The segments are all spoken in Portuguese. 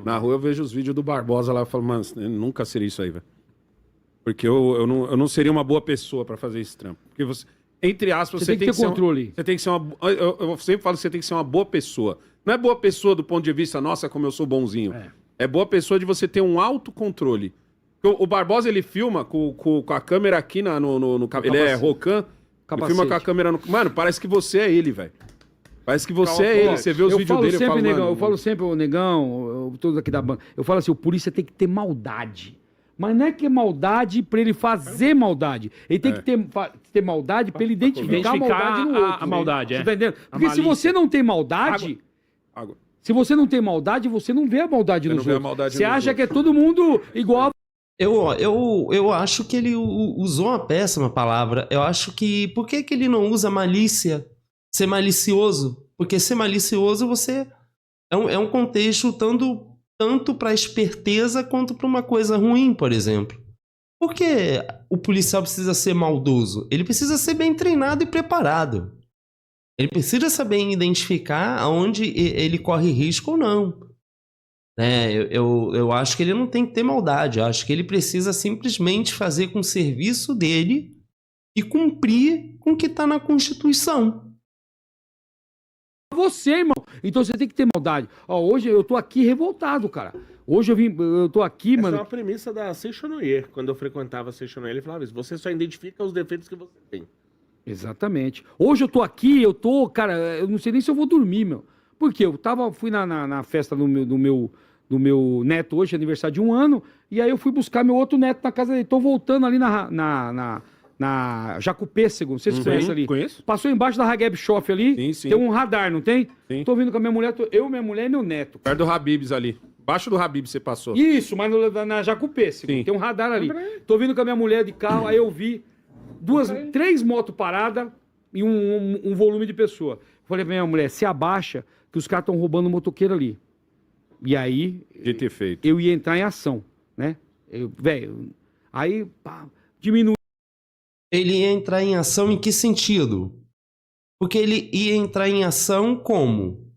Na rua eu vejo os vídeos do Barbosa lá e falo, mano, eu nunca seria isso aí, velho. Porque eu não seria uma boa pessoa pra fazer esse trampo. Porque você, entre aspas, Você tem que ter controle. Você tem que ser uma. Eu sempre falo que você tem que ser uma boa pessoa. Não é boa pessoa do ponto de vista, nossa, como eu sou bonzinho. É boa pessoa de você ter um autocontrole. O Barbosa, ele filma com a câmera aqui no ele é Rocan. Ele filma com a câmera no. Mano, parece que você é ele, velho. Parece que você é ele. Você vê os vídeos dele, sempre, eu falo, eu falo sempre, o Negão, todos aqui da banda. Eu falo assim, o polícia tem que ter maldade. Mas não é que é maldade pra ele fazer maldade. Ele tem que ter maldade pra ele identificar a maldade no outro. A maldade, Você tá entendendo? Porque se você não tem maldade... Água. Se você não tem maldade, você não vê a maldade nos outros. Você acha que é todo mundo igual. Eu acho que ele usou uma péssima palavra. Eu acho que... Por que ele não usa malícia? Ser malicioso? Porque ser malicioso, você... É um contexto tanto para esperteza quanto para uma coisa ruim, por exemplo. Por que o policial precisa ser maldoso? Ele precisa ser bem treinado e preparado. Ele precisa saber identificar aonde ele corre risco ou não. Eu acho que ele não tem que ter maldade. Eu acho que ele precisa simplesmente fazer com o serviço dele e cumprir com o que está na Constituição. Você, irmão. Então você tem que ter maldade. Ó, hoje eu tô aqui revoltado, cara. Hoje eu tô aqui, Essa mano. é uma premissa da Seixonoyer. Quando eu frequentava a Seixonoyer, ele falava isso. Você só identifica os defeitos que você tem. Exatamente. Hoje eu tô aqui, cara, eu não sei nem se eu vou dormir, meu. Por quê? Fui na festa do meu neto hoje, aniversário de 1 ano, e aí eu fui buscar meu outro neto na casa dele. Tô voltando ali na Jacupêssego, não sei se você conhece ali. Conheço. Passou embaixo da Hageb Shoff ali, Sim. tem um radar, não tem? Sim. Tô vindo com a minha mulher, minha mulher e meu neto. Perto do Habib's ali. Baixo do Habib você passou. Isso, mas na Jacupêssego, tem um radar ali. Tô vindo com a minha mulher de carro, aí eu vi 3 motos paradas e um volume de pessoa. Falei pra minha mulher, se abaixa, que os caras estão roubando o motoqueiro ali. E aí, De ter feito. eu ia entrar em ação, né? Aí, diminuiu. Ele ia entrar em ação em que sentido? Porque ele ia entrar em ação como?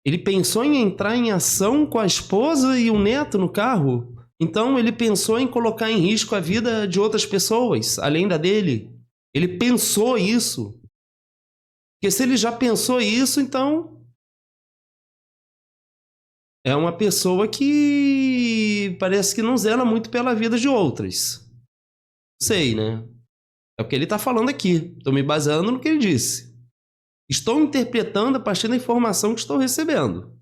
Ele pensou em entrar em ação com a esposa e o neto no carro? Então ele pensou em colocar em risco a vida de outras pessoas, além da dele? Ele pensou isso? Porque se ele já pensou isso, então... É uma pessoa que parece que não zela muito pela vida de outras. Sei, né? É o que ele está falando aqui. Estou me baseando no que ele disse. Estou interpretando a partir da informação que estou recebendo.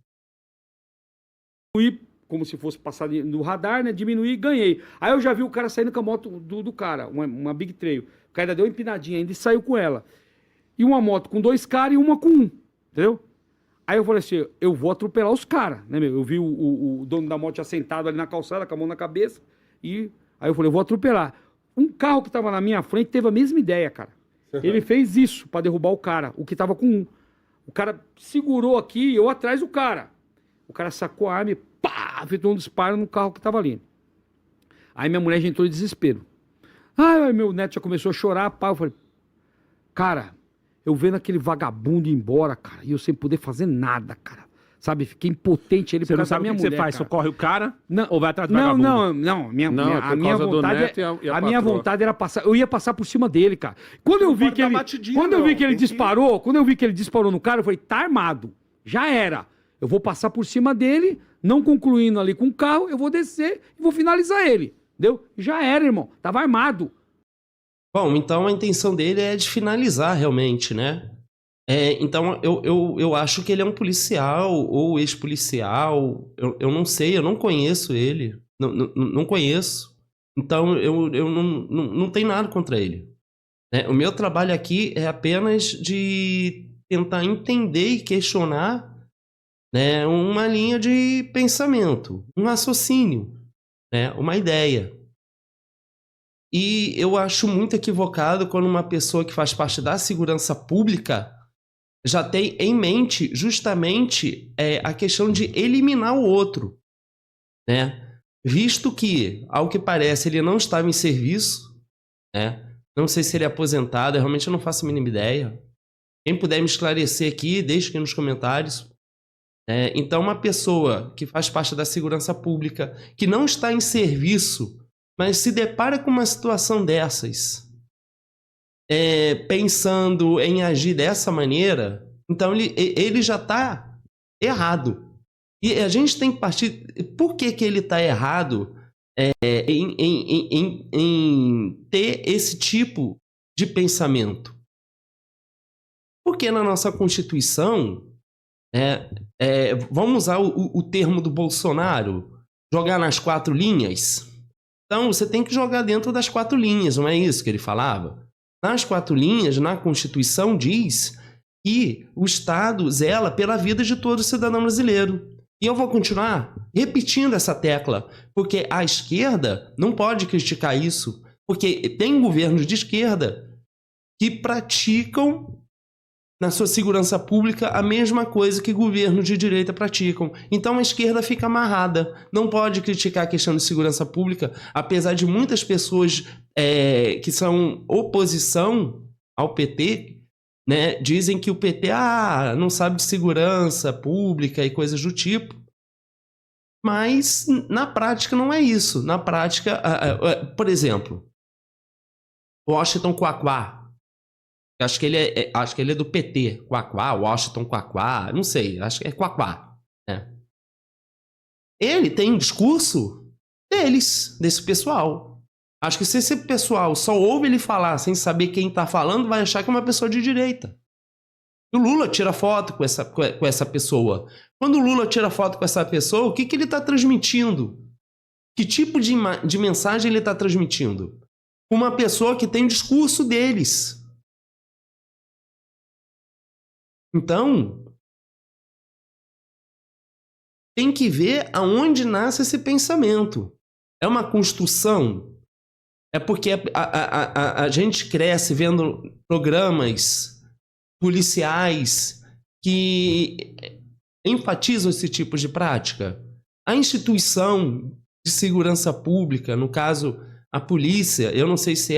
Como se fosse passar no radar, né? Diminuí e ganhei. Aí eu já vi o cara saindo com a moto do cara, uma Big Trail. O cara ainda deu uma empinadinha ainda e saiu com ela. E uma moto com 2 caras e uma com 1. Entendeu? Aí eu falei assim, eu vou atropelar os caras, né, meu? Eu vi o dono da moto já sentado ali na calçada, com a mão na cabeça. E aí eu falei, eu vou atropelar. Um carro que tava na minha frente teve a mesma ideia, cara. Ele fez isso pra derrubar o cara, o que tava com 1. O cara segurou aqui, eu atrás do cara. O cara sacou a arma e pá, fez um disparo no carro que tava ali. Aí minha mulher já entrou em desespero. Aí meu neto já começou a chorar, pá. Eu falei, cara, eu vendo aquele vagabundo ir embora, cara, e eu sem poder fazer nada, cara. Sabe, fiquei impotente ele Você por não causa da sabe minha o que mulher, você faz? cara. Socorre o cara Não, ou vai atrás do vagabundo? Não. Não, A minha vontade era passar. Eu ia passar por cima dele, cara. Quando eu vi que ele disparou, quando eu vi que ele disparou no cara, eu falei, tá armado. Já era. Eu vou passar por cima dele, não concluindo ali com o carro, eu vou descer e vou finalizar ele. Entendeu? Já era, irmão. Tava armado. Bom, então a intenção dele é de finalizar realmente, né? Então eu acho que ele é um policial ou ex-policial. Eu não sei, eu não conheço ele. Não conheço. Então eu não tenho nada contra ele. O meu trabalho aqui é apenas de tentar entender e questionar, né, uma linha de pensamento, um raciocínio, né, uma ideia. E eu acho muito equivocado quando uma pessoa que faz parte da segurança pública já tem em mente justamente a questão de eliminar o outro, né? Visto que, ao que parece, ele não estava em serviço, né? Não sei se ele é aposentado, eu realmente não faço a mínima ideia. Quem puder me esclarecer aqui, deixe aqui nos comentários. Então, uma pessoa que faz parte da segurança pública, que não está em serviço, mas se depara com uma situação dessas, pensando em agir dessa maneira, então ele já está errado. E a gente tem que partir... Por que ele está errado em ter esse tipo de pensamento? Porque na nossa Constituição, vamos usar o termo do Bolsonaro, jogar nas 4 linhas. Então, você tem que jogar dentro das 4 linhas, não é isso que ele falava? Nas 4 linhas, na Constituição, diz que o Estado zela pela vida de todo cidadão brasileiro. E eu vou continuar repetindo essa tecla, porque a esquerda não pode criticar isso, porque tem governos de esquerda que praticam na sua segurança pública a mesma coisa que governos de direita praticam. Então a esquerda fica amarrada. Não pode criticar a questão de segurança pública, apesar de muitas pessoas que são oposição ao PT, né, dizem que o PT não sabe de segurança pública e coisas do tipo. Mas na prática não é isso. Na prática, por exemplo, Washington Quaquá. Acho que ele é do PT. Quaquá, Washington Quaquá, não sei, acho que é Quaquá, né? Ele tem um discurso desse pessoal. Acho que se esse pessoal só ouve ele falar sem saber quem está falando, vai achar que é uma pessoa de direita. O Lula tira foto com essa pessoa. Quando o Lula tira foto com essa pessoa, o que ele está transmitindo? Que tipo de mensagem ele está transmitindo? Uma pessoa que tem o discurso deles. Então, tem que ver aonde nasce esse pensamento. É uma construção? É porque a gente cresce vendo programas policiais que enfatizam esse tipo de prática. A instituição de segurança pública, no caso a polícia, eu não sei se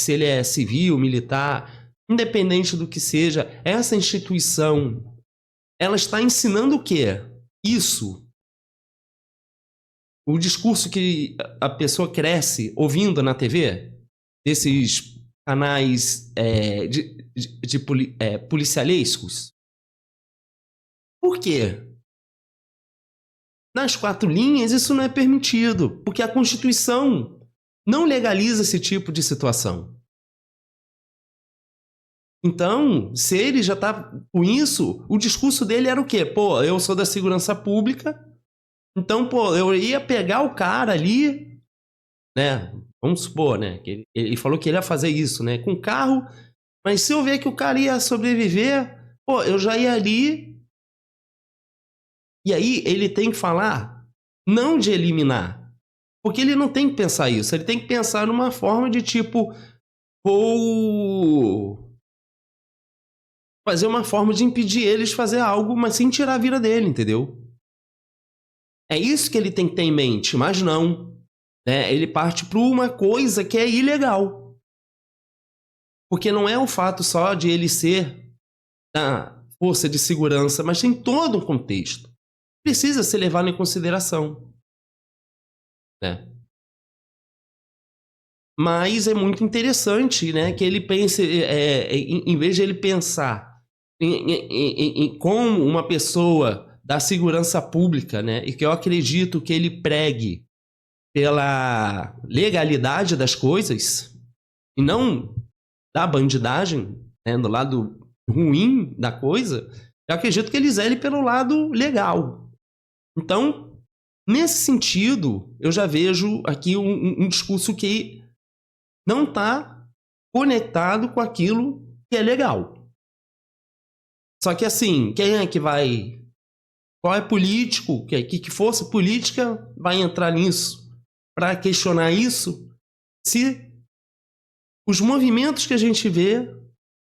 ele é civil, militar, independente do que seja, essa instituição, ela está ensinando o quê? Isso. O discurso que a pessoa cresce ouvindo na TV, desses canais policialescos. Por quê? Nas 4 linhas isso não é permitido, porque a Constituição não legaliza esse tipo de situação. Então, se ele já está com isso, o discurso dele era o quê? Pô, eu sou da segurança pública, então, pô, eu ia pegar o cara ali, né? Vamos supor, né? Que ele falou que ele ia fazer isso, né? Com carro, mas se eu ver que o cara ia sobreviver, pô, eu já ia ali. E aí ele tem que falar, não de eliminar, porque ele não tem que pensar isso, ele tem que pensar numa forma de tipo, vou fazer uma forma de impedir eles de fazer algo, mas sem tirar a vida dele, entendeu? É isso que ele tem que ter em mente, mas não. Né? Ele parte para uma coisa que é ilegal. Porque não é o fato só de ele ser da força de segurança, mas tem todo um contexto. Precisa ser levado em consideração. Né? Mas é muito interessante, né, que ele pense, em vez de ele pensar em como uma pessoa da segurança pública, né, e que eu acredito que ele pregue pela legalidade das coisas e não da bandidagem, né, do lado ruim da coisa, eu acredito que ele zele pelo lado legal. Então, nesse sentido, eu já vejo aqui um discurso que não está conectado com aquilo que é legal. Só que assim, quem é que vai... Qual é político, que força política vai entrar nisso para questionar isso, se os movimentos que a gente vê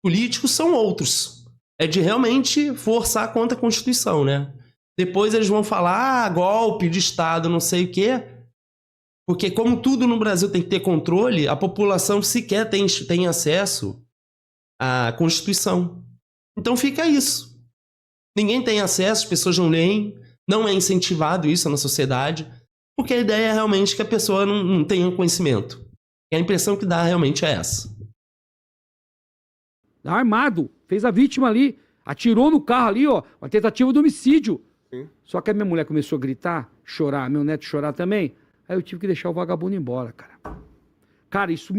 políticos são outros. É de realmente forçar contra a Constituição, né? Depois eles vão falar, golpe de Estado, não sei o quê, porque como tudo no Brasil tem que ter controle, a população sequer tem acesso à Constituição. Então fica isso. Ninguém tem acesso, as pessoas não leem, não é incentivado isso na sociedade, porque a ideia é realmente que a pessoa não tenha conhecimento. E a impressão que dá realmente é essa. Armado, fez a vítima ali, atirou no carro ali, ó, uma tentativa de homicídio. Sim. Só que a minha mulher começou a gritar, chorar, meu neto chorar também. Aí eu tive que deixar o vagabundo embora, cara. Cara, isso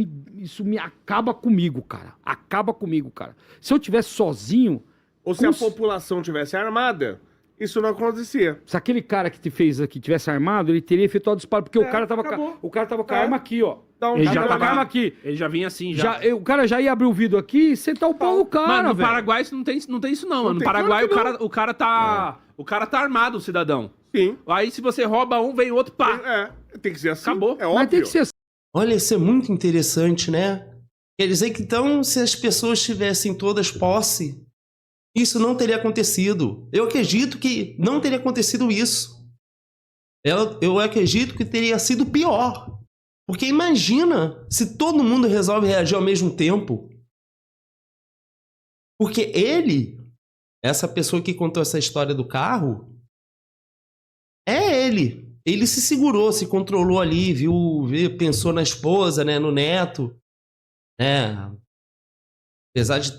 me acaba comigo, cara. Acaba comigo, cara. Se eu tivesse sozinho... Ou se a população tivesse armada, isso não acontecia. Se aquele cara que te fez aqui tivesse armado, ele teria efetuado o disparo, porque o cara tava com a arma aqui, ó. Então, Ele já tava tava com a arma aqui. Ele já vinha assim, já. O cara já ia abrir o vidro aqui e sentar o pau no cara, Mano, no velho. Paraguai isso não tem isso não, mano. No tem, Paraguai claro que o cara tá armado, o cidadão. Sim. Aí se você rouba um, vem outro, pá. Tem que ser assim. Acabou. É óbvio. Mas tem que ser assim. Olha, isso é muito interessante, né? Quer dizer que então, se as pessoas tivessem todas posse, isso não teria acontecido. Eu acredito que não teria acontecido isso. Eu acredito que teria sido pior. Porque imagina se todo mundo resolve reagir ao mesmo tempo. Porque essa pessoa que contou essa história do carro, é ele. Ele se segurou, se controlou ali, viu, pensou na esposa, né, no neto. Apesar de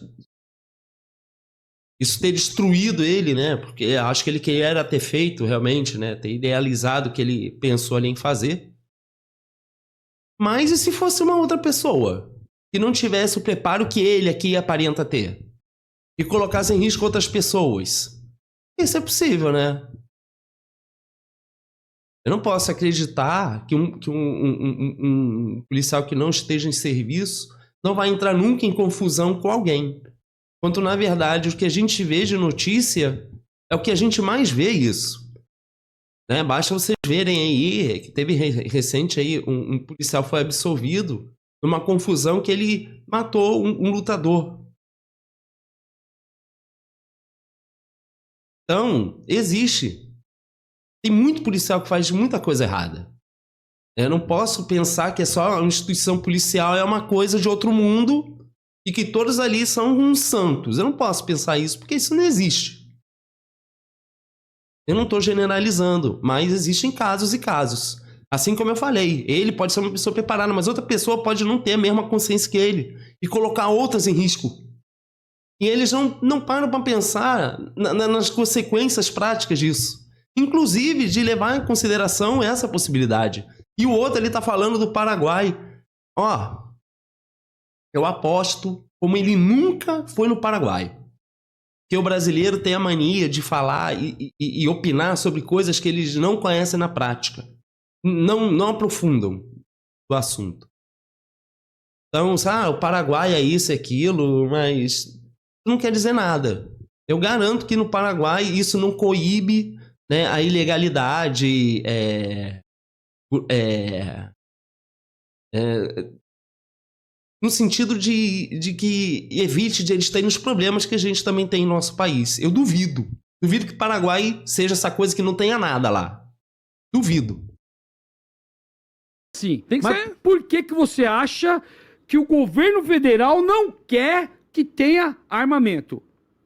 isso ter destruído ele, né? Porque acho que ele queria ter feito realmente, né? Ter idealizado o que ele pensou ali em fazer. Mas e se fosse uma outra pessoa que não tivesse o preparo que ele aqui aparenta ter? E colocasse em risco outras pessoas? Isso é possível, né? Eu não posso acreditar que um policial que não esteja em serviço não vai entrar nunca em confusão com alguém. Quando, na verdade, o que a gente vê de notícia é o que a gente mais vê isso. Né? Basta vocês verem aí, que teve recente aí, um policial foi absolvido numa confusão que ele matou um lutador. Então, existe. Tem muito policial que faz muita coisa errada. Eu não posso pensar que é só uma instituição policial, é uma coisa de outro mundo e que todos ali são uns santos. Eu não posso pensar isso, porque isso não existe. Eu não estou generalizando, mas existem casos e casos. Assim como eu falei, ele pode ser uma pessoa preparada, mas outra pessoa pode não ter a mesma consciência que ele e colocar outras em risco. E eles não param para pensar nas consequências práticas disso. Inclusive de levar em consideração essa possibilidade. E o outro, ele está falando do Paraguai. Ó, eu aposto como ele nunca foi no Paraguai. Que o brasileiro tem a mania de falar e opinar sobre coisas que eles não conhecem na prática. Não aprofundam o assunto. Então, o Paraguai é isso, é aquilo, mas não quer dizer nada. Eu garanto que no Paraguai isso não coíbe, né, a ilegalidade, no sentido de que evite de eles terem os problemas que a gente também tem em nosso país. Eu duvido. Duvido que o Paraguai seja essa coisa que não tenha nada lá. Duvido. Sim, tem que ser. Por que você acha que o governo federal não quer que tenha armamento?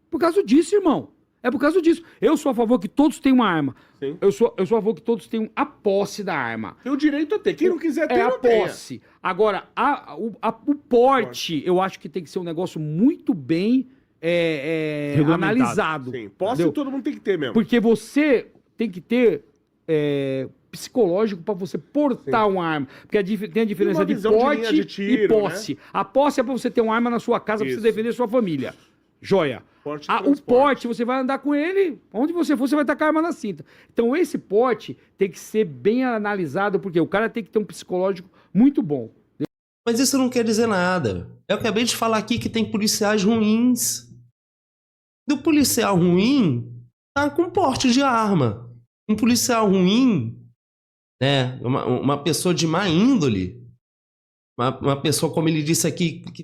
Por causa disso, irmão. É por causa disso. Eu sou a favor que todos tenham uma arma. Sim. Eu sou a favor que todos tenham a posse da arma. Tem o direito a ter. Quem não quiser ter, É a não tenha. posse. Agora, o porte, eu acho que tem que ser um negócio muito bem analisado. Sim, posse entendeu? todo mundo tem que ter mesmo. Porque você tem que ter psicológico para você portar uma arma. Porque tem a diferença de visão de porte linha de tiro, e posse. né? A posse é para você ter uma arma na sua casa para você Isso. defender sua família. Joia. Porte e O transporte. porte, você vai andar com ele, onde você for, você vai estar com a arma na cinta. Então, esse porte tem que ser bem analisado, porque o cara tem que ter um psicológico muito bom. Mas isso não quer dizer nada. Eu acabei de falar aqui que tem policiais ruins. Do policial ruim, tá com porte de arma. Um policial ruim, né, uma pessoa de má índole, uma pessoa, como ele disse aqui, que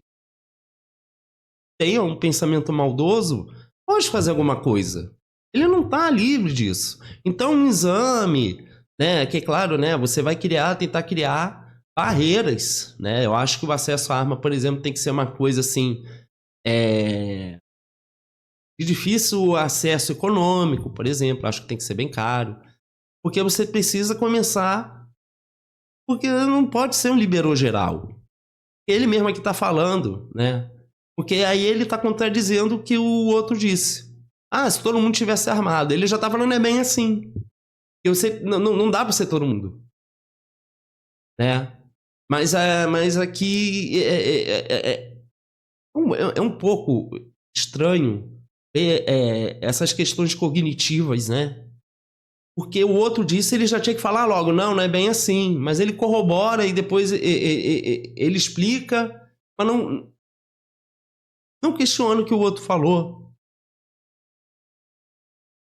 tenha um pensamento maldoso, pode fazer alguma coisa. Ele não está livre disso. Então, um exame, né, que é claro, né, você vai tentar criar barreiras, né? Eu acho que o acesso à arma, por exemplo, tem que ser uma coisa assim, de difícil acesso econômico, por exemplo, acho que tem que ser bem caro, porque você precisa começar, porque não pode ser um liberou geral. Ele mesmo aqui está falando, né? Porque aí ele está contradizendo o que o outro disse. Ah, se todo mundo tivesse armado. Ele já está falando, é bem assim. Não dá para ser todo mundo. Né? Mas aqui é um pouco estranho essas questões cognitivas, né? Porque o outro disse, ele já tinha que falar logo, não é bem assim. Mas ele corrobora e depois ele explica, mas não questiona o que o outro falou.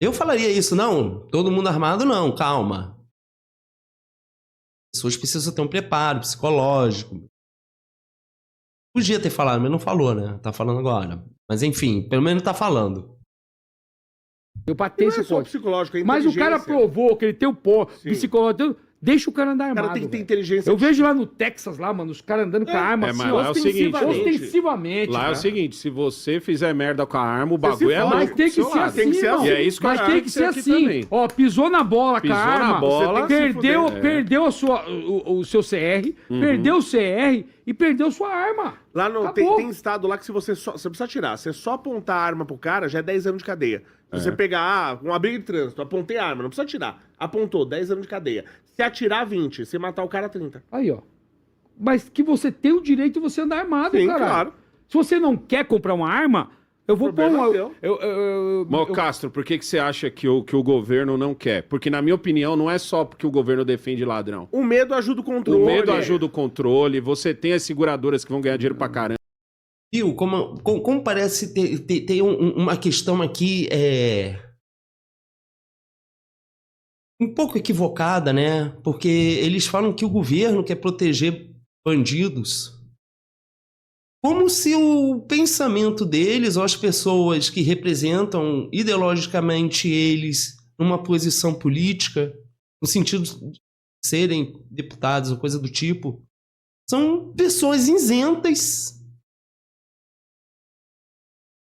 Eu falaria isso, não, todo mundo armado não, calma. As pessoas precisam ter um preparo psicológico. Podia ter falado, mas não falou, né? Tá falando agora. Mas enfim, pelo menos tá falando. Eu patei esse só psicológico, é Mas o cara provou que ele tem o psicológico. Deixa o cara andar armado. O cara tem que ter inteligência. Eu vejo lá no Texas, lá, mano, os caras andando com a arma assim, lá é o seguinte, ostensivamente. Lá cara. é o seguinte, se você fizer merda com a arma, o bagulho é louco. Mas tem que ser assim, E é isso que mas tem que ser assim. Ó, pisou na bola com a arma, perdeu o seu CR, perdeu o CR e perdeu sua arma. Lá no, tem estado lá que você precisa atirar. Você só apontar a arma pro cara, já é 10 anos de cadeia. Se você pegar uma briga de trânsito, apontei a arma, não precisa atirar. Apontou, 10 anos de cadeia. Se atirar, 20. Se matar o cara, 30. Aí, ó. Mas que você tem o direito de você andar armado, sim, cara. Claro. Se você não quer comprar uma arma, eu vou pôr uma... Castro, por que você acha que o governo não quer? Porque, na minha opinião, não é só porque o governo defende ladrão. O medo ajuda o controle. O medo ajuda o controle. Você tem as seguradoras que vão ganhar dinheiro pra caramba. Viu, como parece ter uma questão aqui um pouco equivocada, né? Porque eles falam que o governo quer proteger bandidos. Como se o pensamento deles, ou as pessoas que representam ideologicamente eles numa posição política, no sentido de serem deputados ou coisa do tipo, são pessoas isentas,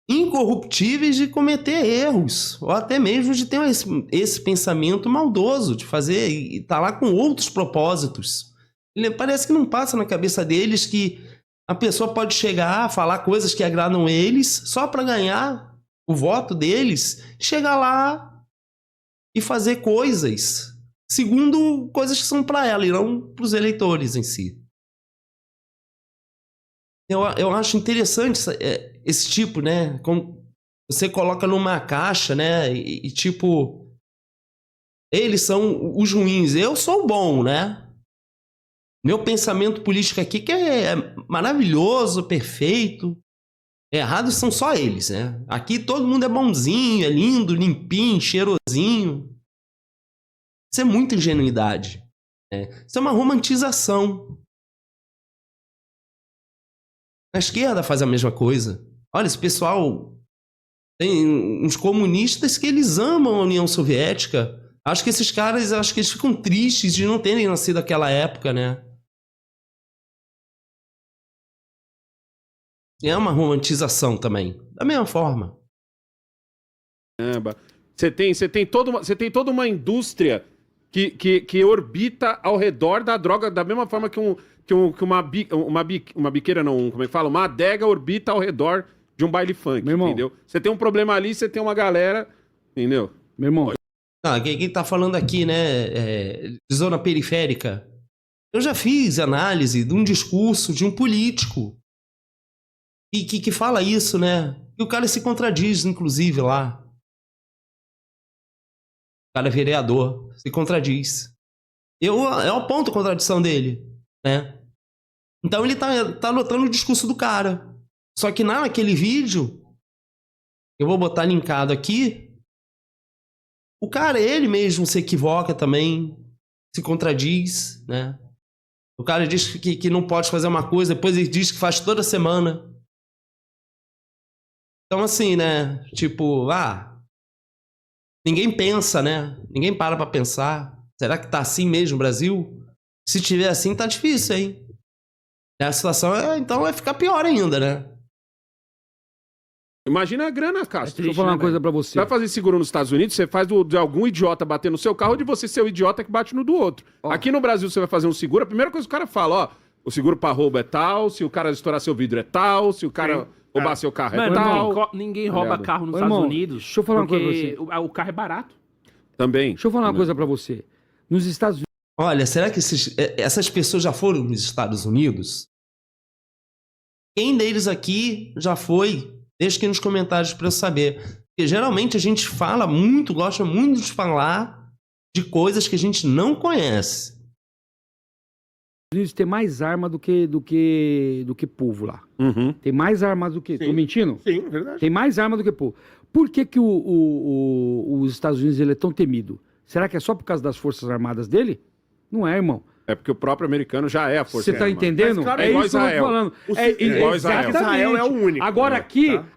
incorruptíveis de cometer erros, ou até mesmo de ter esse pensamento maldoso, de fazer e estar lá com outros propósitos. Parece que não passa na cabeça deles que a pessoa pode chegar a falar coisas que agradam eles só para ganhar o voto deles, chegar lá e fazer coisas segundo coisas que são para ela e não para os eleitores em si. Eu acho interessante esse tipo, né? Como você coloca numa caixa, né? E tipo, eles são os ruins, eu sou o bom, né? Meu pensamento político aqui que é maravilhoso, perfeito. Errados são só eles, né? Aqui todo mundo é bonzinho, é lindo, limpinho, cheirosinho. Isso é muita ingenuidade. Né? Isso é uma romantização. A esquerda faz a mesma coisa. Olha, esse pessoal tem uns comunistas que eles amam a União Soviética. Acho que esses caras, eles ficam tristes de não terem nascido naquela época, né? É uma romantização também, da mesma forma. Você tem toda uma indústria que orbita ao redor da droga, da mesma forma que uma biqueira, não, como é que fala? Uma adega orbita ao redor de um baile funk, entendeu? Você tem um problema ali, você tem uma galera, entendeu? Meu irmão. Quem tá falando aqui, né, zona periférica. Eu já fiz análise de um discurso de um político que fala isso, né? E o cara se contradiz, inclusive, lá. O cara é vereador, se contradiz. Eu aponto a contradição dele, né? Então ele tá anotando o discurso do cara. Só que naquele vídeo, eu vou botar linkado aqui, o cara, ele mesmo se equivoca também, se contradiz, né? O cara diz que não pode fazer uma coisa, depois ele diz que faz toda semana. Então assim, né? Tipo, ninguém pensa, né? Ninguém para pra pensar. Será que tá assim mesmo no Brasil? Se tiver assim, tá difícil, hein? A situação então vai ficar pior ainda, né? Imagina a grana, Castro. Deixa eu falar uma coisa pra você. Você vai fazer seguro nos Estados Unidos, você faz de algum idiota bater no seu carro ou de você ser o idiota que bate no do outro. Ó. Aqui no Brasil, você vai fazer um seguro, a primeira coisa que o cara fala, ó, o seguro pra roubo é tal, se o cara estourar seu vidro é tal, se o cara roubar seu carro é Mano, tal. ninguém rouba Aliado. carro nos Ô, Estados irmão, Unidos. deixa eu falar uma coisa porque pra o carro é barato. Também. Deixa eu falar uma coisa pra você. Nos Estados Unidos, Olha, será que essas pessoas já foram nos Estados Unidos? Quem deles aqui já foi? Deixa aqui nos comentários para eu saber. Porque geralmente a gente gosta muito de falar de coisas que a gente não conhece. tem mais arma do que povo lá. Uhum. Tem mais armas do que... Sim. Tô mentindo? Sim, verdade. Tem mais arma do que povo. Por que os Estados Unidos ele é tão temido? Será que é só por causa das forças armadas dele? Não é, irmão. É porque o próprio americano já é a força Você tá armada. entendendo? Mas, claro, é igual isso que eu tô Israel. falando. igual Israel. Exatamente. Israel é o único.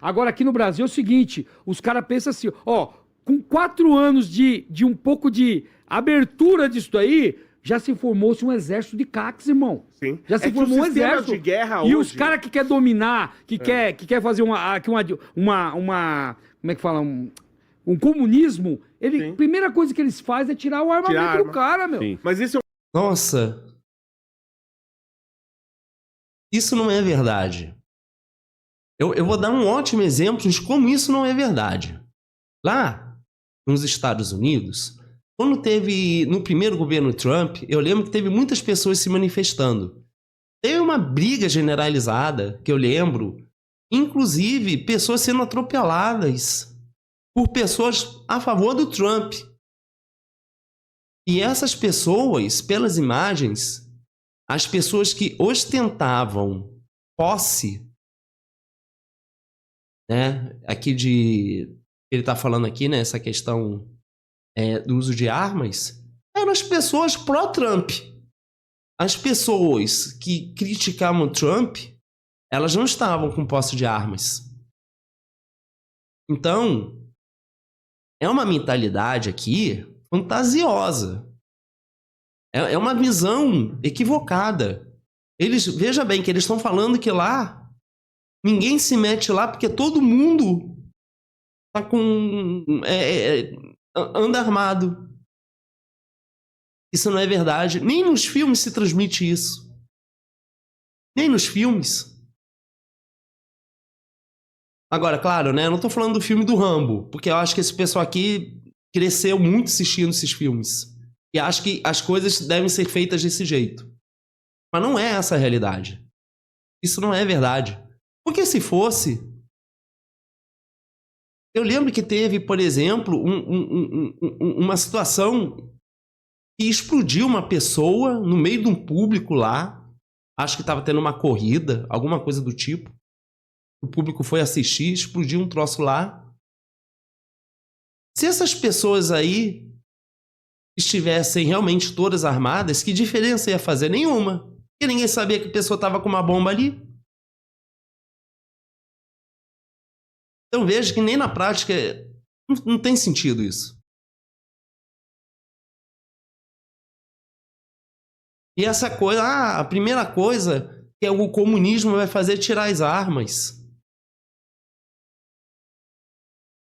Agora aqui no Brasil é o seguinte, os caras pensam assim, ó, com 4 anos de um pouco de abertura disso daí, já se formou-se um exército de CACs, irmão. Sim. Já se É que o formou um sistema exército. de guerra e hoje- os caras que quer dominar, que quer fazer uma como é que fala? Um comunismo, Sim. primeira coisa que eles fazem é tirar o armamento Tirar a do arma. cara, meu. Sim. Mas isso é Nossa. Isso não é verdade. Eu vou dar um ótimo exemplo de como isso não é verdade. Lá nos Estados Unidos, quando teve no primeiro governo Trump, eu lembro que teve muitas pessoas se manifestando. Teve uma briga generalizada, que eu lembro, inclusive pessoas sendo atropeladas por pessoas a favor do Trump. E essas pessoas, pelas imagens, as pessoas que ostentavam posse, né? Aqui ele está falando aqui, né? Essa questão do uso de armas, eram as pessoas pró-Trump. As pessoas que criticavam o Trump, elas não estavam com posse de armas. Então, é uma mentalidade aqui fantasiosa. É uma visão equivocada. Veja bem que eles estão falando que lá ninguém se mete lá porque todo mundo tá anda armado. Isso não é verdade. Nem nos filmes se transmite isso. Nem nos filmes. Agora, claro, né? Eu não tô falando do filme do Rambo, porque eu acho que esse pessoal aqui cresceu muito assistindo esses filmes. E acho que as coisas devem ser feitas desse jeito. Mas não é essa a realidade. Isso não é verdade. Porque se fosse... Eu lembro que teve, por exemplo, uma situação que explodiu uma pessoa no meio de um público lá. Acho que estava tendo uma corrida, alguma coisa do tipo. O público foi assistir, explodiu um troço lá. Se essas pessoas aí estivessem realmente todas armadas, que diferença ia fazer? Nenhuma. Porque ninguém sabia que a pessoa estava com uma bomba ali. Então veja que nem na prática não tem sentido isso. E essa coisa, a primeira coisa que o comunismo vai fazer é tirar as armas.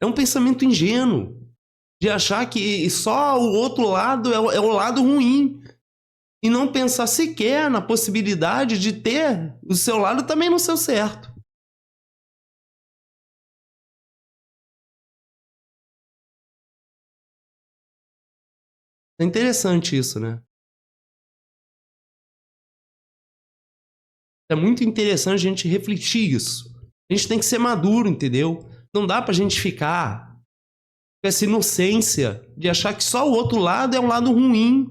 É um pensamento ingênuo de achar que só o outro lado é o lado ruim. E não pensar sequer na possibilidade de ter o seu lado também no seu certo. É interessante isso, né? É muito interessante a gente refletir isso. A gente tem que ser maduro, entendeu? Não dá pra gente ficar com essa inocência de achar que só o outro lado é um lado ruim.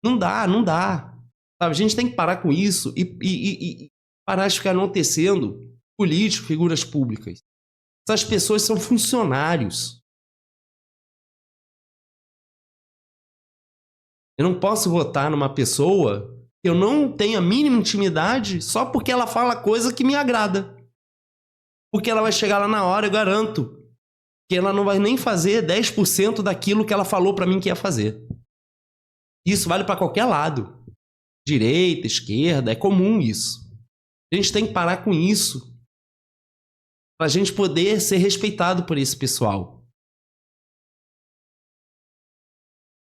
Não dá, não dá. Sabe? A gente tem que parar com isso e parar de ficar enaltecendo políticos, figuras públicas. Essas pessoas são funcionários. Eu não posso votar numa pessoa que eu não tenho a mínima intimidade só porque ela fala coisa que me agrada. Porque ela vai chegar lá na hora, eu garanto, que ela não vai nem fazer 10% daquilo que ela falou pra mim que ia fazer. Isso vale pra qualquer lado. Direita, esquerda, é comum isso. A gente tem que parar com isso. Pra gente poder ser respeitado por esse pessoal.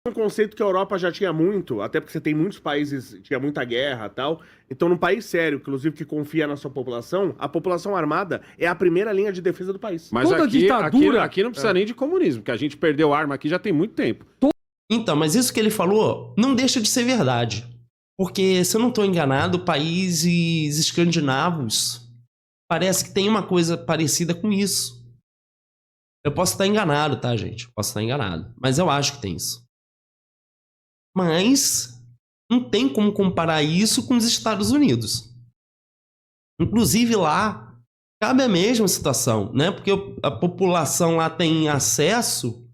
Um conceito que a Europa já tinha muito, até porque você tem muitos países, tinha muita guerra e tal. Então, num país sério, inclusive que confia na sua população, a população armada é a primeira linha de defesa do país. Mas Toda aqui, ditadura- aqui não precisa nem de comunismo, porque a gente perdeu arma aqui já tem muito tempo. Então, mas isso que ele falou não deixa de ser verdade. Porque, se eu não estou enganado, países escandinavos parece que tem uma coisa parecida com isso. Eu posso estar enganado, tá, gente? Posso estar enganado. Mas eu acho que tem isso. Mas não tem como comparar isso com os Estados Unidos. Inclusive lá, cabe a mesma situação, né? Porque a população lá tem acesso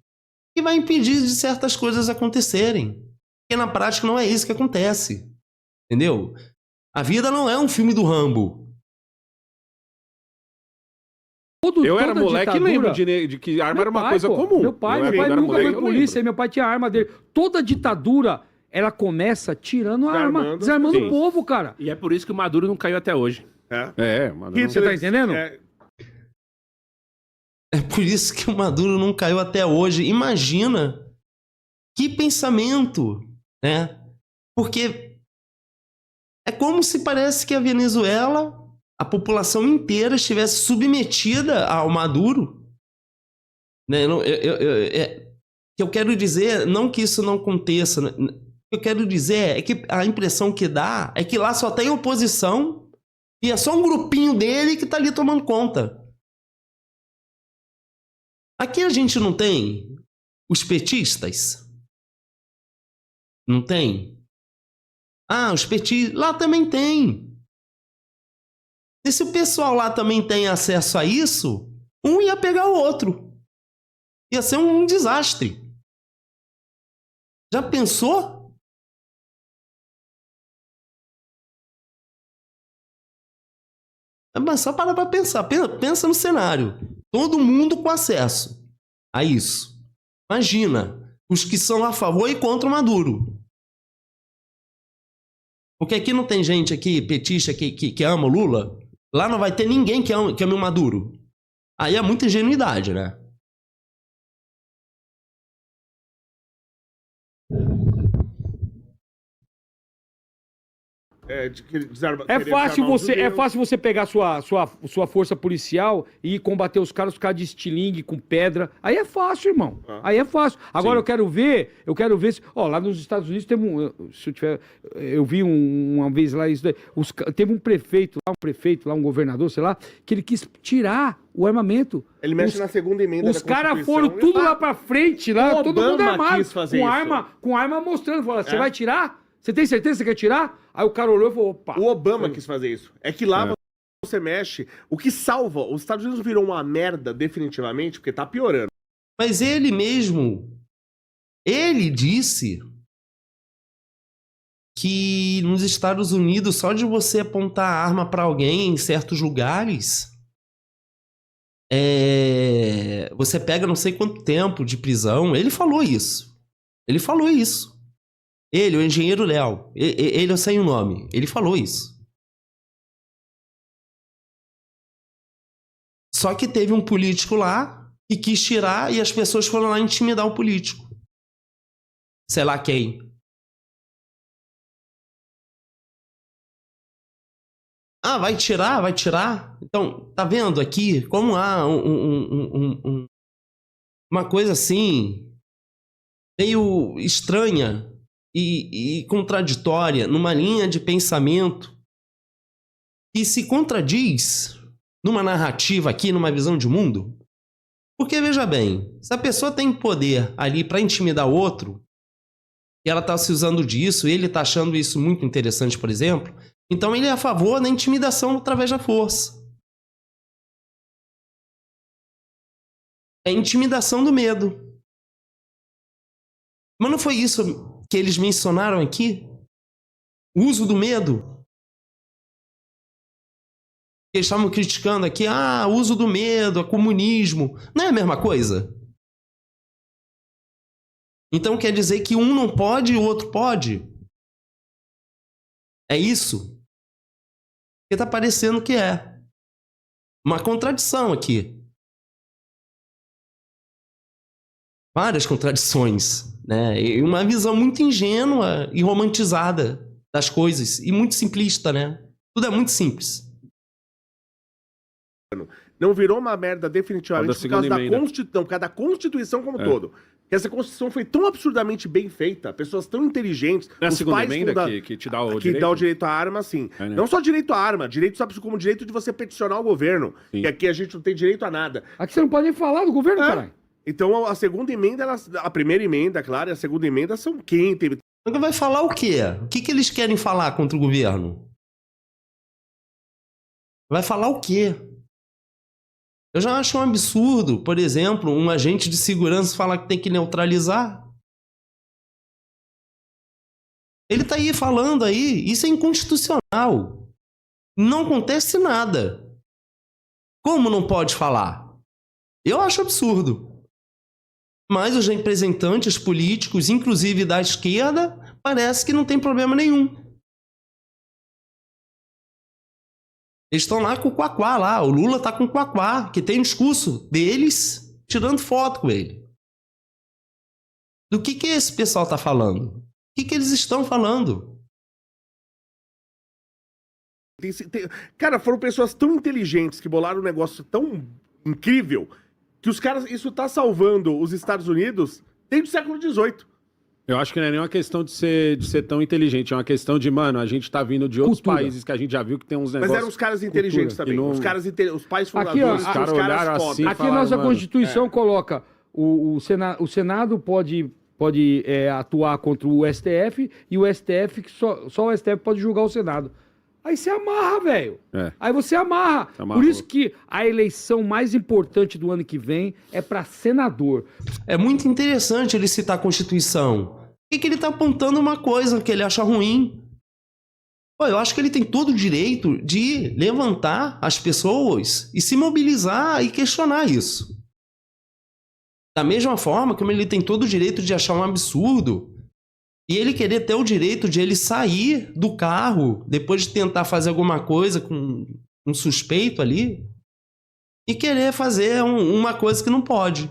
e vai impedir de certas coisas acontecerem. Porque na prática não é isso que acontece. Entendeu? A vida não é um filme do Rambo. Eu era toda moleque e ditadura- lembro de que arma era uma pai, coisa pô, comum. Meu pai Eu era nunca moleque, foi eu polícia, lembro. meu pai tinha a arma dele. Toda ditadura, ela começa tirando a arma, desarmando sim. o povo, cara. E é por isso que o Maduro não caiu até hoje. Mano. Você tá entendendo? É por isso que o Maduro não caiu até hoje. Imagina que pensamento, né? Porque é como se parece que a Venezuela, a população inteira estivesse submetida ao Maduro. Né? Eu quero dizer, não que isso não aconteça. Né? O que eu quero dizer é que a impressão que dá é que lá só tem oposição e é só um grupinho dele que tá ali tomando conta. Aqui a gente não tem os petistas? Não tem? Ah, os petistas... Lá também tem. E se o pessoal lá também tem acesso a isso, um ia pegar o outro. Ia ser um desastre. Já pensou? Mas só para pra pensar. Pensa no cenário. Todo mundo com acesso a isso. Imagina, os que são a favor e contra o Maduro. Porque aqui não tem gente aqui, petista, que ama o Lula. Lá não vai ter ninguém que ame o Maduro. Aí é muita ingenuidade, né? É fácil você pegar sua força policial e ir combater os caras de estilingue com pedra. Aí é fácil, irmão. Aí é fácil. Agora Sim. eu quero ver se, ó, lá nos Estados Unidos teve eu vi uma vez lá isso daí, teve um prefeito lá, um governador, sei lá, que ele quis tirar o armamento. Ele mexe na segunda emenda Os da caras Constituição. foram tudo lá pra frente, lá, O todo mundo Obama armado, quis fazer com arma mostrando, falando, você vai tirar? Você tem certeza que você quer tirar? Aí o cara olhou e falou, opa. O Obama quis fazer isso. É que lá você mexe. O que salva, os Estados Unidos virou uma merda definitivamente, porque tá piorando. Mas ele mesmo, ele disse que nos Estados Unidos, só de você apontar a arma para alguém em certos lugares, você pega não sei quanto tempo de prisão. Ele falou isso. Ele, o engenheiro Léo, ele eu sei o nome, ele falou isso. Só que teve um político lá que quis tirar e as pessoas foram lá intimidar o político. Sei lá quem. Ah, vai tirar? Vai tirar? Então, tá vendo aqui como há uma coisa assim, meio estranha e contraditória numa linha de pensamento que se contradiz numa narrativa aqui, numa visão de mundo. Porque, veja bem, se a pessoa tem poder ali para intimidar o outro, e ela tá se usando disso, ele tá achando isso muito interessante, por exemplo, então ele é a favor da intimidação através da força. É a intimidação do medo. Mas não foi isso que eles mencionaram aqui? O uso do medo? Eles estavam criticando aqui, uso do medo, comunismo. Não é a mesma coisa? Então quer dizer que um não pode e o outro pode? É isso? Porque tá parecendo que é. uma contradição aqui. Várias contradições, né? E uma visão muito ingênua e romantizada das coisas. E muito simplista, né? Tudo é muito simples. Não virou uma merda definitivamente por causa da Constituição, por causa da Constituição como todo. Porque essa Constituição foi tão absurdamente bem feita, pessoas tão inteligentes. É a segunda emenda que te dá o direito? Que dá o direito à arma, sim. É, né? Não só direito à arma, direito sabe como direito de você peticionar o governo. Sim. Que aqui a gente não tem direito a nada. Aqui você não pode nem falar do governo, É. caralho. Então a segunda emenda, a primeira emenda, claro, e a segunda emenda são quem teve. Vai falar o quê? O que eles querem falar contra o governo? Vai falar o quê? Eu já acho um absurdo, por exemplo, um agente de segurança falar que tem que neutralizar. Ele tá aí falando aí, isso é inconstitucional. Não acontece nada. Como não pode falar? Eu acho absurdo. Mas os representantes políticos, inclusive da esquerda, parece que não tem problema nenhum. Eles estão lá com o Quaquá lá. O Lula tá com o Quaquá, que tem um discurso deles tirando foto com ele. Do que esse pessoal tá falando? O que eles estão falando? Cara, foram pessoas tão inteligentes que bolaram um negócio tão incrível que os caras. Isso tá salvando os Estados Unidos desde o século XVIII. Eu acho que não é nem uma questão de ser tão inteligente, é uma questão de, mano, a gente tá vindo de outros países que a gente já viu que tem uns negócios... Mas eram os caras inteligentes também. Não... Os pais fundadores, aqui, ó, os caras olharam foda. assim, Aqui falaram, a nossa mano, Constituição coloca o Senado pode atuar contra o STF e o STF, que só o STF pode julgar o Senado. Aí você amarra, velho. É. Aí você amarra. Por isso que a eleição mais importante do ano que vem é para senador. É muito interessante ele citar a Constituição. Por que ele tá apontando uma coisa que ele acha ruim? Pô, eu acho que ele tem todo o direito de levantar as pessoas e se mobilizar e questionar isso. Da mesma forma como ele tem todo o direito de achar um absurdo e ele querer ter o direito de ele sair do carro depois de tentar fazer alguma coisa com um suspeito ali e querer fazer uma coisa que não pode.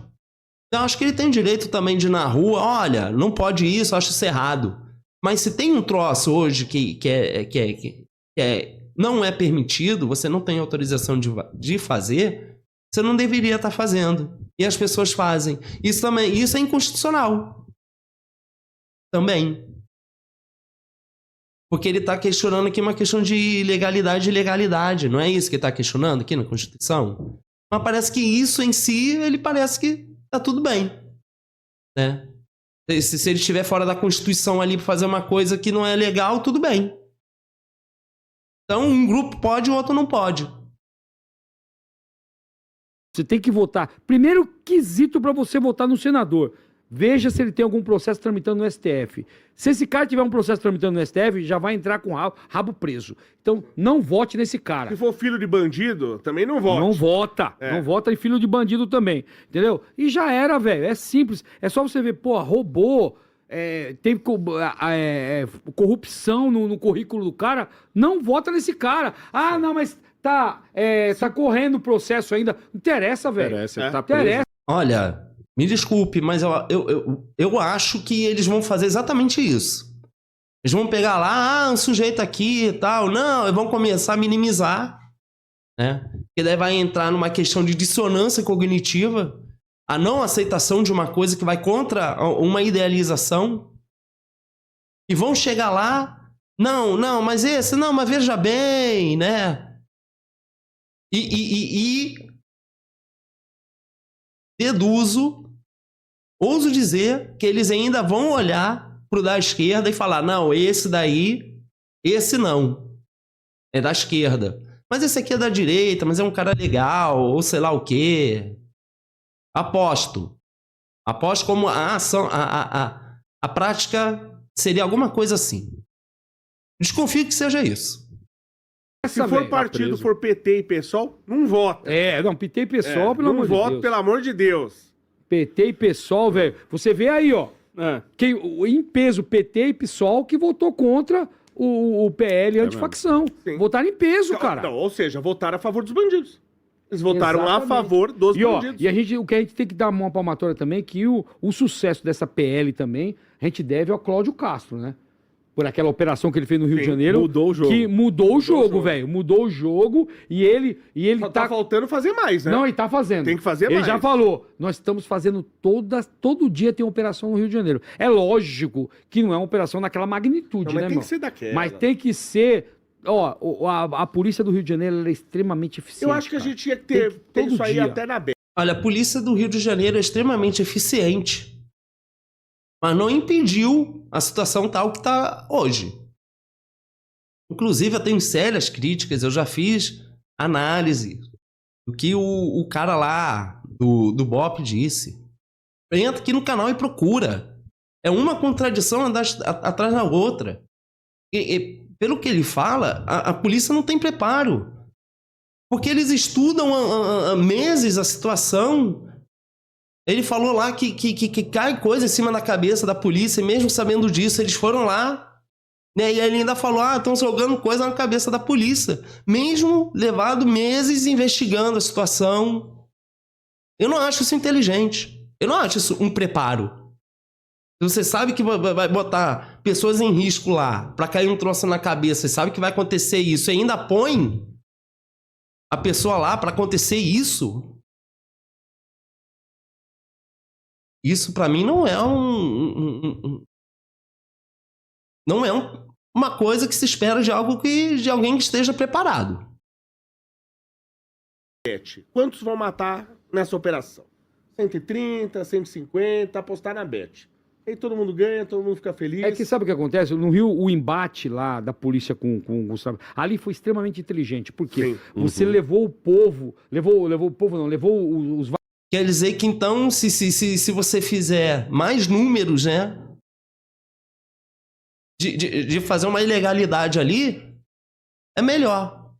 Eu acho que ele tem direito também de ir na rua, olha, não pode isso, eu acho isso errado. Mas se tem um troço hoje que não é permitido, você não tem autorização de fazer, você não deveria estar fazendo. E as pessoas fazem. Isso é inconstitucional. Também. Porque ele está questionando aqui uma questão de legalidade e ilegalidade. Não é isso que ele está questionando aqui na Constituição? Mas parece que isso em si, ele parece que tá tudo bem. Né? Se ele estiver fora da Constituição ali para fazer uma coisa que não é legal, tudo bem. Então, um grupo pode, o outro não pode. Você tem que votar. Primeiro quesito para você votar no senador. Veja se ele tem algum processo tramitando no STF. Se esse cara tiver um processo tramitando no STF, já vai entrar com rabo preso. Então, não vote nesse cara. Se for filho de bandido, também não vote. Não vota. É. Não vota em filho de bandido também. Entendeu? E já era, velho. É simples. É só você ver, pô, roubou, teve corrupção no currículo do cara. Não vota nesse cara. Ah, não, mas tá correndo o processo ainda. Não interessa, velho. Interessa, ele tá preso. Interessa. Olha, me desculpe, mas eu acho que eles vão fazer exatamente isso. Eles vão pegar lá, um sujeito aqui e tal. Não, eles vão começar a minimizar, né? Porque daí vai entrar numa questão de dissonância cognitiva, a não aceitação de uma coisa que vai contra uma idealização. E vão chegar lá, mas veja bem, né? E deduzo, ouso dizer que eles ainda vão olhar pro da esquerda e falar, não, esse daí, esse não, é da esquerda. Mas esse aqui é da direita, mas é um cara legal, ou sei lá o quê. Aposto como a ação, a prática seria alguma coisa assim. Desconfio que seja isso. Se for partido, for PT e PSOL, não vota. PT e PSOL, pelo amor de Deus. Não voto, pelo amor de Deus. PT e PSOL, velho. Você vê aí, ó. Em peso, PT e PSOL que votou contra o PL antifacção. Sim. Votaram em peso, cara. Não, ou seja, votaram a favor dos bandidos. Eles votaram a Exatamente. favor dos E, ó, bandidos. o que a gente tem que dar uma palmatória também, que o sucesso dessa PL também, a gente deve ao Cláudio Castro, né? Por aquela operação que ele fez no Rio de Janeiro. mudou o jogo. Que mudou o jogo, velho. Mudou o jogo e ele Só tá faltando fazer mais, né? Não, ele tá fazendo. Tem que fazer ele mais. já falou, nós estamos fazendo todo dia tem operação no Rio de Janeiro. É lógico que não é uma operação daquela magnitude, Não, mas né, tem irmão? que ser daquela. Mas tem que ser... Ó, a polícia do Rio de Janeiro ela é extremamente eficiente. Eu acho que a cara. gente tinha que ter, Tem que ter todo isso aí dia. até na B. Olha, a polícia do Rio de Janeiro é extremamente eficiente, mas não impediu a situação tal que está hoje. Inclusive, eu tenho sérias críticas, eu já fiz análise do que o cara lá do BOP disse. Entra aqui no canal e procura. É uma contradição atrás da outra. Pelo que ele fala, a polícia não tem preparo. Porque eles estudam há meses a situação. Ele falou lá que cai coisa em cima da cabeça da polícia, e mesmo sabendo disso, eles foram lá, né? E ele ainda falou, estão jogando coisa na cabeça da polícia. Mesmo levado meses investigando a situação. Eu não acho isso inteligente. Eu não acho isso um preparo. Você sabe que vai botar pessoas em risco lá pra cair um troço na cabeça e sabe que vai acontecer isso e ainda põe a pessoa lá pra acontecer isso. Isso pra mim não é não é uma coisa que se espera de alguém que esteja preparado. Quantos vão matar nessa operação? 130, 150, apostar na Bet. Aí todo mundo ganha, todo mundo fica feliz. É que sabe o que acontece? No Rio, o embate lá da polícia com o Gustavo, ali foi extremamente inteligente. Por quê? Sim. Você levou o povo, levou o povo não, levou os Quer dizer que então, se você fizer mais números, né? De fazer uma ilegalidade ali, é melhor.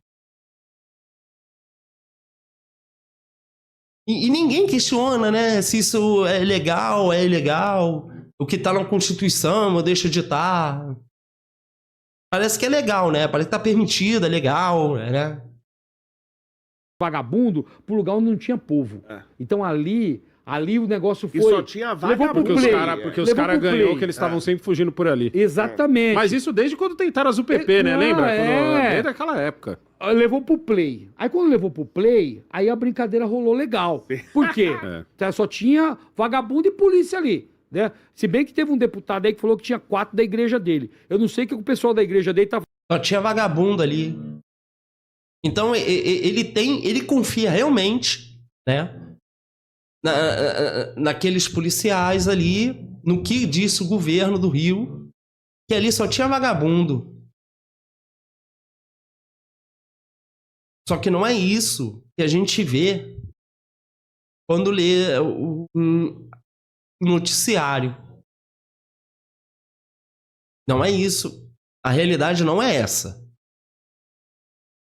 E ninguém questiona, né? Se isso é legal, é ilegal. O que tá na Constituição, ou deixa de estar. Parece que é legal, né? Parece que tá permitido, é legal, né? vagabundo pro lugar onde não tinha povo. É. Então ali o negócio foi... E só tinha levou vagabundo. pro Porque play. os Levou caras pro ganhou play. que eles estavam sempre fugindo por ali. Exatamente. Mas isso desde quando tentaram as UPP, né? Não, Lembra? é. Desde aquela época. Levou pro play. Aí quando levou pro play, aí a brincadeira rolou legal. Por quê? É. Só tinha vagabundo e polícia ali. Né? Se bem que teve um deputado aí que falou que tinha 4 da igreja dele. Eu não sei o que o pessoal da igreja dele tá... Só tinha vagabundo ali. Então ele confia realmente, né? Naqueles policiais ali, no que disse o governo do Rio, que ali só tinha vagabundo. Só que não é isso que a gente vê quando lê o noticiário. Não é isso. A realidade não é essa.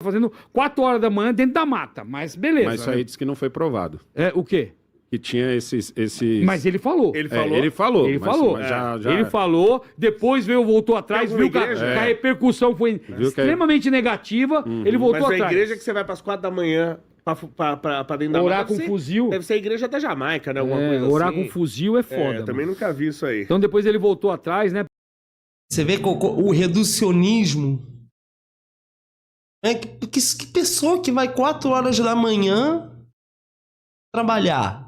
fazendo 4 horas da manhã dentro da mata. Mas beleza. Mas isso aí diz que não foi provado. É, o quê? Que tinha esses... Mas ele falou. Ele É, falou. ele falou. Ele mas- falou. mas já- Ele falou, depois voltou atrás, Tem viu alguma que igreja? a repercussão foi que- extremamente negativa, ele voltou Mas a atrás. igreja que você vai pras 4 da manhã pra dentro da Orar mata, com deve ser- fuzil. Deve ser a igreja da Jamaica, né? Alguma coisa Orar assim. com fuzil é foda. É, também mano. nunca vi isso aí. Então depois ele voltou atrás, né? Você vê o reducionismo. Que pessoa que vai 4 horas da manhã trabalhar?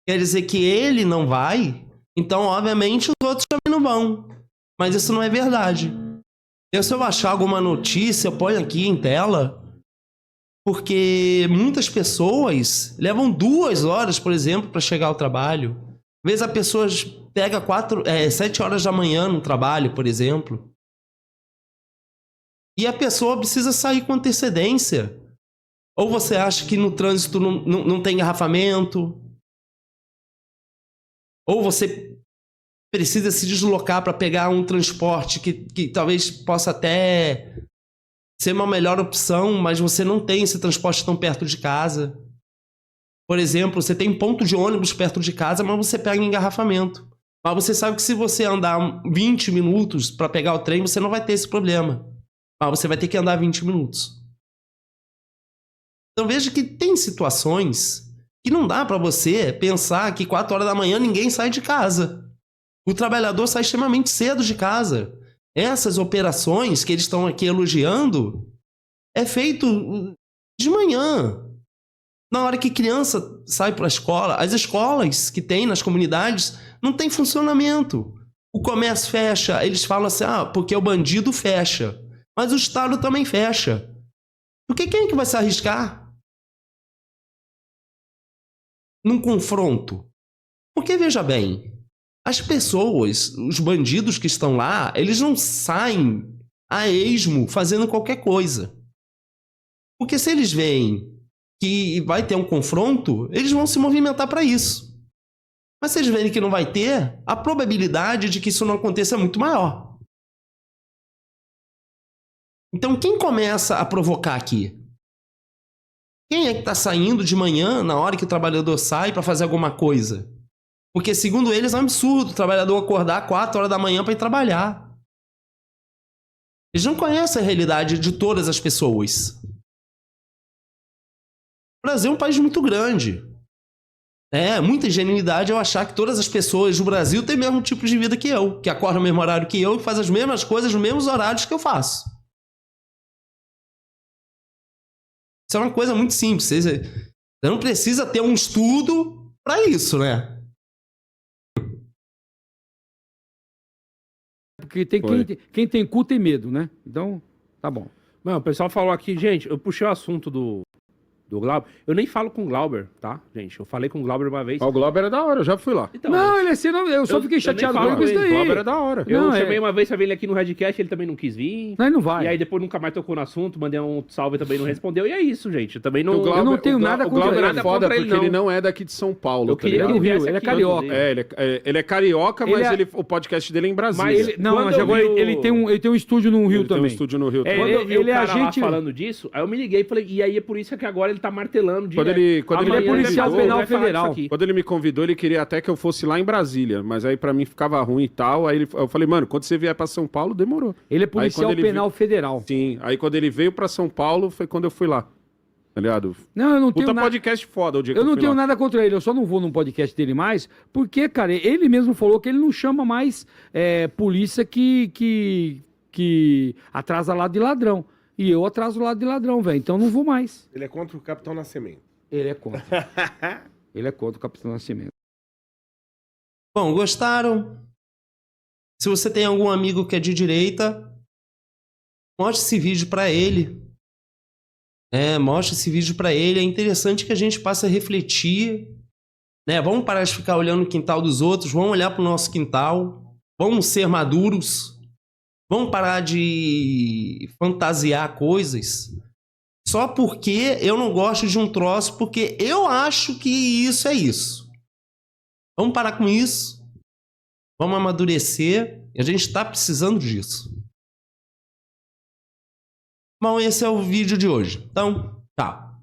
Quer dizer que ele não vai? Então, obviamente, os outros também não vão. Mas isso não é verdade. Se eu achar alguma notícia, eu ponho aqui em tela. Porque muitas pessoas levam 2 horas, por exemplo, para chegar ao trabalho. Às vezes a pessoa pega 7 horas da manhã no trabalho, por exemplo. E a pessoa precisa sair com antecedência. Ou você acha que no trânsito não tem engarrafamento? Ou você precisa se deslocar para pegar um transporte que talvez possa até ser uma melhor opção, mas você não tem esse transporte tão perto de casa. Por exemplo, você tem ponto de ônibus perto de casa, mas você pega engarrafamento. Mas você sabe que se você andar 20 minutos para pegar o trem, você não vai ter esse problema. Mas você vai ter que andar 20 minutos. Então veja que tem situações que não dá para você pensar que 4 horas da manhã ninguém sai de casa. O trabalhador sai extremamente cedo de casa. Essas operações que eles estão aqui elogiando é feito de manhã. Na hora que criança sai para a escola, as escolas que tem nas comunidades não tem funcionamento. O comércio fecha, eles falam assim, porque o bandido fecha. Mas o Estado também fecha. Porque quem é que vai se arriscar num confronto? Porque, veja bem, as pessoas, os bandidos que estão lá, eles não saem a esmo fazendo qualquer coisa. Porque se eles veem que vai ter um confronto, eles vão se movimentar para isso. Mas se eles verem que não vai ter, a probabilidade de que isso não aconteça é muito maior. Então, quem começa a provocar aqui? Quem é que está saindo de manhã, na hora que o trabalhador sai, para fazer alguma coisa? Porque, segundo eles, é um absurdo o trabalhador acordar 4 horas da manhã para ir trabalhar. Eles não conhecem a realidade de todas as pessoas. O Brasil é um país muito grande. Muita ingenuidade eu achar que todas as pessoas do Brasil têm o mesmo tipo de vida que eu, que acordam no mesmo horário que eu e fazem as mesmas coisas nos mesmos horários que eu faço. Isso é uma coisa muito simples. Você não precisa ter um estudo para isso, né? Porque quem tem cu tem medo, né? Então, tá bom. Não, o pessoal falou aqui, gente, eu puxei o assunto do Glauber. Eu nem falo com o Glauber, tá, gente? Eu falei com o Glauber uma vez. O Glauber é da hora, eu já fui lá. Então, não, ele é assim, eu só fiquei chateado com isso daí. O Glauber é da hora. Eu chamei uma vez pra ver ele aqui no Redcast, ele também não quis vir. Não, ele não vai. E aí depois nunca mais tocou no assunto, mandei um salve também não respondeu. E é isso, gente. Eu também não. Eu não tenho nada contra ele. O Glauber ele. é foda porque ele não é daqui de São Paulo. Eu queria tá do Rio, viesse ele é aqui, carioca. Ele é carioca, mas o podcast dele é em Brasília. Mas agora ele tem um estúdio no Rio também. Tem um estúdio no Rio também. Quando eu vi o cara lá falando disso, aí eu me liguei e falei, e aí é por isso que agora ele tá martelando direto. Quando ele é policial penal federal. Quando ele me convidou, ele queria até que eu fosse lá em Brasília, mas aí pra mim ficava ruim e tal. Aí eu falei, mano, quando você vier pra São Paulo, demorou. Ele é policial penal federal. Sim, aí quando ele veio pra São Paulo, foi quando eu fui lá. Tá ligado? Não, eu não tenho nada. Podcast foda o dia que eu não tenho nada contra ele, eu só não vou num podcast dele mais, porque, cara, ele mesmo falou que ele não chama mais polícia que atrasa lado de ladrão. E eu atraso lado de ladrão, velho. Então não vou mais. Ele é contra o Capitão Nascimento. Ele é contra. Ele é contra o Capitão Nascimento. Bom, gostaram? Se você tem algum amigo que é de direita, mostre esse vídeo pra ele. Mostre esse vídeo pra ele. É interessante que a gente passe a refletir. Né? Vamos parar de ficar olhando o quintal dos outros. Vamos olhar pro nosso quintal. Vamos ser maduros. Vamos parar de fantasiar coisas. Só porque eu não gosto de um troço, porque eu acho que isso é isso. Vamos parar com isso. Vamos amadurecer. A gente está precisando disso. Bom, esse é o vídeo de hoje. Então, tchau.